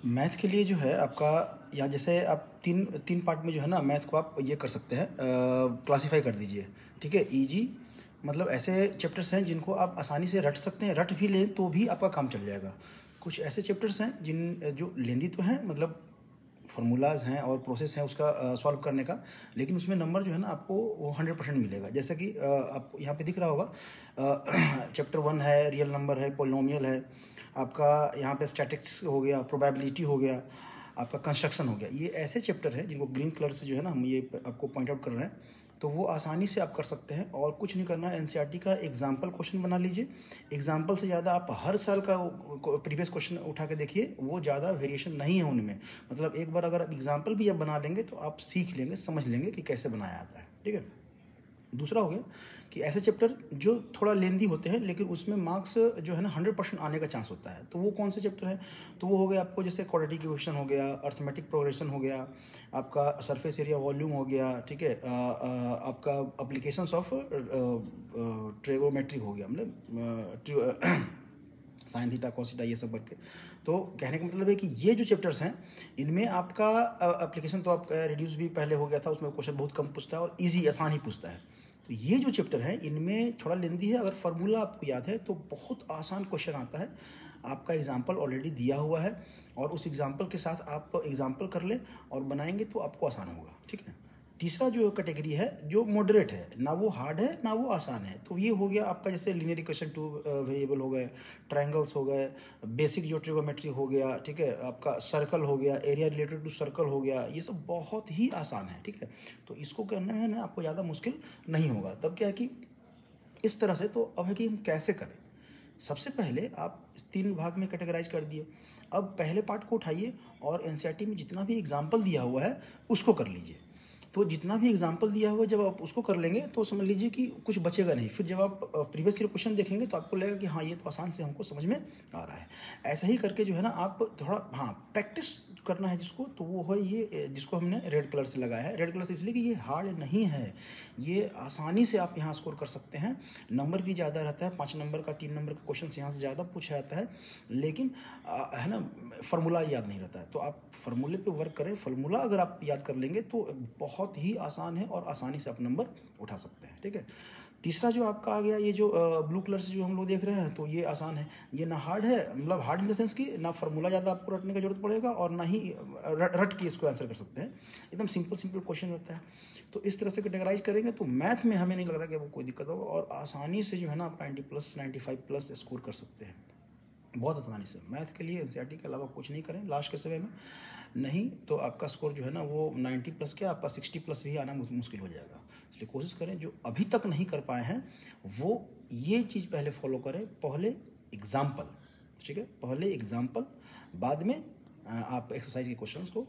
Math के लिए जो है आपका, या जैसे आप तीन तीन पार्ट में जो है ना मैथ को आप ये कर सकते हैं, क्लासीफाई कर दीजिए। ठीक है, इजी मतलब ऐसे चैप्टर्स हैं जिनको आप आसानी से रट सकते हैं, रट भी लें तो भी आपका काम चल जाएगा। कुछ ऐसे चैप्टर्स हैं जिन जो लेंदी तो हैं, मतलब फार्मूलाज हैं और प्रोसेस है उसका सॉल्व करने का, लेकिन उसमें नंबर जो है ना आपको वो 100% मिलेगा। जैसे कि आपको यहाँ पे दिख रहा होगा, चैप्टर 1 है, रियल नंबर है, पोलिनोमियल है, आपका यहाँ पे स्टैटिस्टिक्स हो गया, प्रोबेबिलिटी हो गया, आपका कंस्ट्रक्शन हो गया। ये ऐसे चैप्टर हैं जिनको ग्रीन कलर से जो है ना हम ये आपको पॉइंट आउट कर रहे हैं, तो वो आसानी से आप कर सकते हैं और कुछ नहीं करना है। एनसीईआरटी का एग्जाम्पल क्वेश्चन बना लीजिए। एग्जाम्पल से ज़्यादा आप हर साल का प्रीवियस क्वेश्चन उठा के देखिए, वो ज़्यादा वेरिएशन नहीं है उनमें। मतलब एक बार अगर आप एग्जाम्पल भी आप बना लेंगे तो आप सीख लेंगे, समझ लेंगे कि कैसे बनाया जाता है। ठीक है, दूसरा हो गया कि ऐसे चैप्टर जो थोड़ा लेंदी होते हैं लेकिन उसमें मार्क्स जो है ना 100% आने का चांस होता है, तो वो कौन से चैप्टर हैं? तो वो हो गया आपको जैसे क्वाड्रेटिक इक्वेशन हो गया, अर्थमेटिक प्रोग्रेशन हो गया, आपका सरफेस एरिया वॉल्यूम हो गया। ठीक है, आपका अप्लीकेशंस ऑफ ट्रिगोनोमेट्री हो गया, मतलब साइन थीटा कॉस थीटा ये सब करके। तो कहने का मतलब है कि ये जो चैप्टर्स हैं इनमें आपका एप्लीकेशन तो आपका रिड्यूस भी पहले हो गया था, उसमें क्वेश्चन बहुत कम पूछता है और इजी आसान ही पूछता है। तो ये जो चैप्टर है इनमें थोड़ा लेंदी है, अगर फार्मूला आपको याद है तो बहुत आसान क्वेश्चन आता है। आपका एग्जाम्पल ऑलरेडी दिया हुआ है और उस एग्जाम्पल के साथ आप एग्जाम्पल कर लें और बनाएंगे तो आपको आसान होगा। ठीक है, तीसरा जो कैटेगरी है जो मॉडरेट है, ना वो हार्ड है ना वो आसान है, तो ये हो गया आपका जैसे लीनियर इक्वेशन, टू वेरिएबल हो गए, ट्रायंगल्स हो गए, बेसिक जो ट्रिगोनोमेट्री हो गया। ठीक है, आपका सर्कल हो गया, एरिया रिलेटेड टू सर्कल हो गया, ये सब बहुत ही आसान है। ठीक है, तो इसको करने में ना आपको ज़्यादा मुश्किल नहीं होगा। तब क्या है कि इस तरह से, तो अब है कि हम कैसे करें। सबसे पहले आप इस तीन भाग में कैटेगराइज कर दिए। अब पहले पार्ट को उठाइए और एनसीईआरटी में जितना भी एग्जाम्पल दिया हुआ है उसको कर लीजिए। तो जितना भी एग्जाम्पल दिया हुआ है जब आप उसको कर लेंगे तो समझ लीजिए कि कुछ बचेगा नहीं। फिर जब आप प्रीवियस ईयर क्वेश्चन देखेंगे तो आपको लगेगा कि हाँ ये तो आसान से हमको समझ में आ रहा है। ऐसा ही करके जो है ना आप थोड़ा, हाँ, प्रैक्टिस करना है जिसको, तो वो है ये जिसको हमने रेड कलर से लगाया है। रेड कलर से इसलिए कि ये हार्ड नहीं है, ये आसानी से आप यहाँ स्कोर कर सकते हैं। नंबर भी ज़्यादा रहता है, 5 नंबर का 3 नंबर का क्वेश्चन यहाँ से ज़्यादा पूछा जाता है, लेकिन है ना फार्मूला याद नहीं रहता है। तो आप फार्मूले पे वर्क करें, फार्मूला अगर आप याद कर लेंगे तो बहुत ही आसान है और आसानी से आप नंबर उठा सकते हैं। ठीक है, तीसरा जो आपका आ गया, ये जो ब्लू कलर से जो हम लोग देख रहे हैं, तो ये आसान है। ये ना हार्ड है, मतलब हार्ड इन द सेंस कि ना फार्मूला ज़्यादा आपको रटने की जरूरत पड़ेगा और ना ही रट के इसको आंसर कर सकते हैं। एकदम सिंपल सिंपल क्वेश्चन रहता है। तो इस तरह से कैटेगराइज करेंगे तो मैथ में हमें नहीं लग रहा कि आपको कोई दिक्कत होगा और आसानी से जो है ना आप 90+, 95+ स्कोर कर सकते हैं बहुत आसानी से। मैथ के लिए एनसीईआरटी के अलावा कुछ नहीं करें लास्ट के समय में, नहीं तो आपका स्कोर जो है ना वो 90+ क्या, आपका 60+ भी आना मुश्किल हो जाएगा। इसलिए कोशिश करें, जो अभी तक नहीं कर पाए हैं वो ये चीज़ पहले फॉलो करें। पहले एग्जाम्पल, ठीक है, पहले एग्जाम्पल, बाद में आप एक्सरसाइज के क्वेश्चंस को